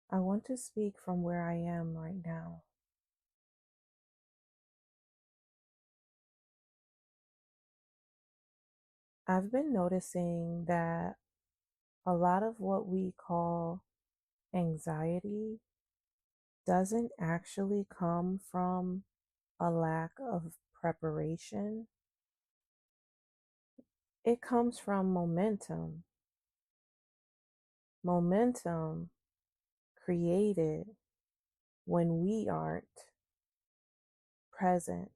I want to speak from where I am right now. I've been noticing that a lot of what we call anxiety doesn't actually come from a lack of preparation. It comes from momentum. Momentum created when we aren't present.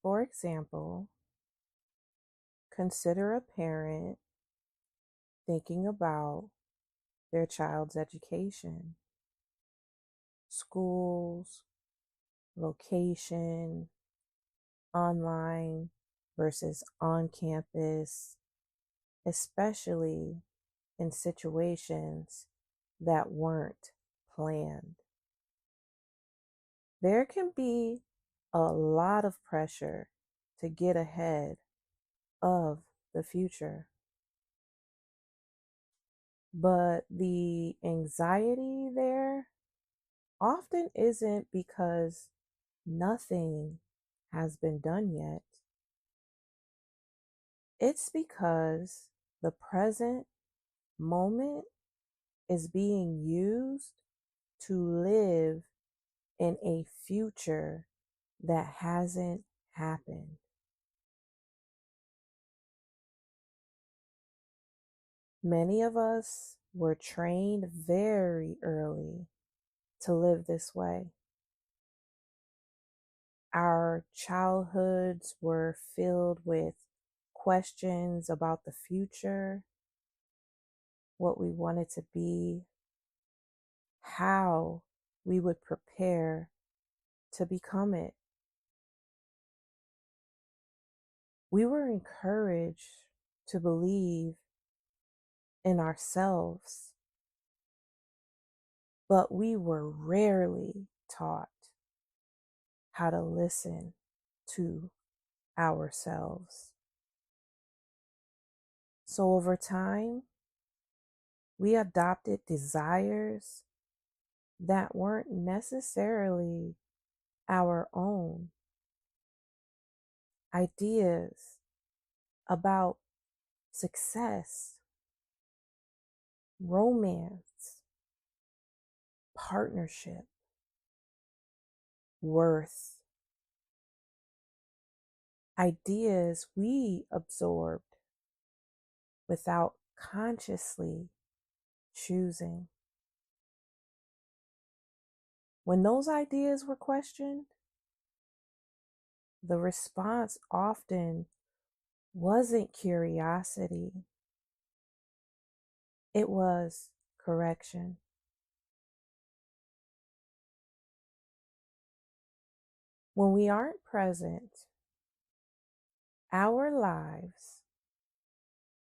For example, consider a parent thinking about their child's education, schools, location, online versus on campus, especially in situations that weren't planned. There can be a lot of pressure to get ahead of the future, but the anxiety there often isn't because nothing has been done yet. It's because the present moment is being used to live in a future that hasn't happened. Many of us were trained very early to live this way. Our childhoods were filled with questions about the future, what we wanted to be, how we would prepare to become it. We were encouraged to believe in ourselves, but we were rarely taught how to listen to ourselves. So over time, we adopted desires that weren't necessarily our own, ideas about success, romance, partnership, worth, ideas we absorbed without consciously choosing. When those ideas were questioned, the response often wasn't curiosity, it was correction. When we aren't present, our lives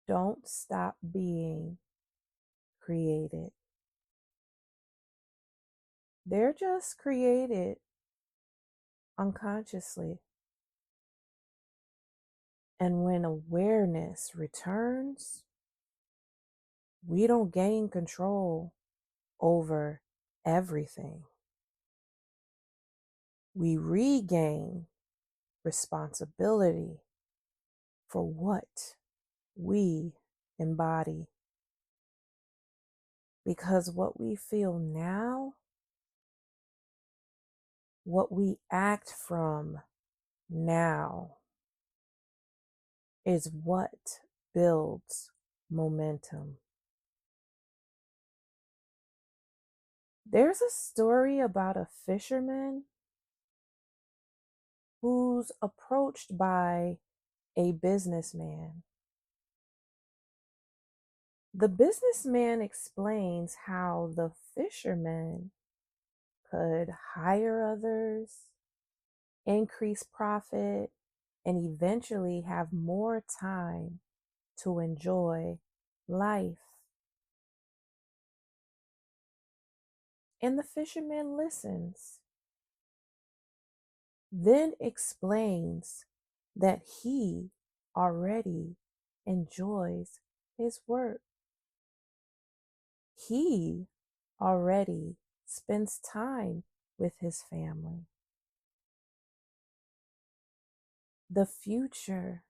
don't stop being created. They're just created unconsciously. And when awareness returns, we don't gain control over everything. We regain responsibility for what we embody. Because what we feel now, what we act from now, is what builds momentum. There's a story about a fisherman who's approached by a businessman. The businessman explains how the fisherman could hire others, increase profit, and eventually have more time to enjoy life. And the fisherman listens, then explains that he already enjoys his work. He already spends time with his family. The future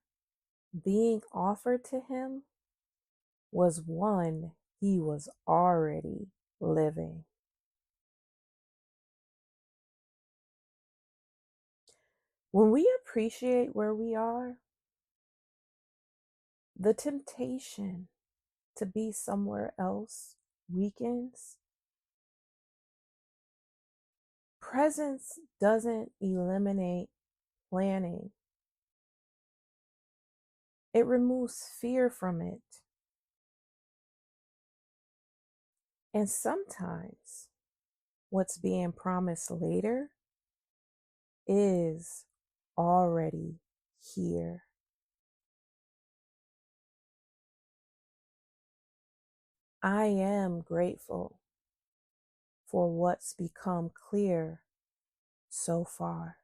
being offered to him was one he was already living. When we appreciate where we are, the temptation to be somewhere else weakens. Presence doesn't eliminate planning, it removes fear from it. And sometimes what's being promised later is already here. I am grateful for what's become clear so far.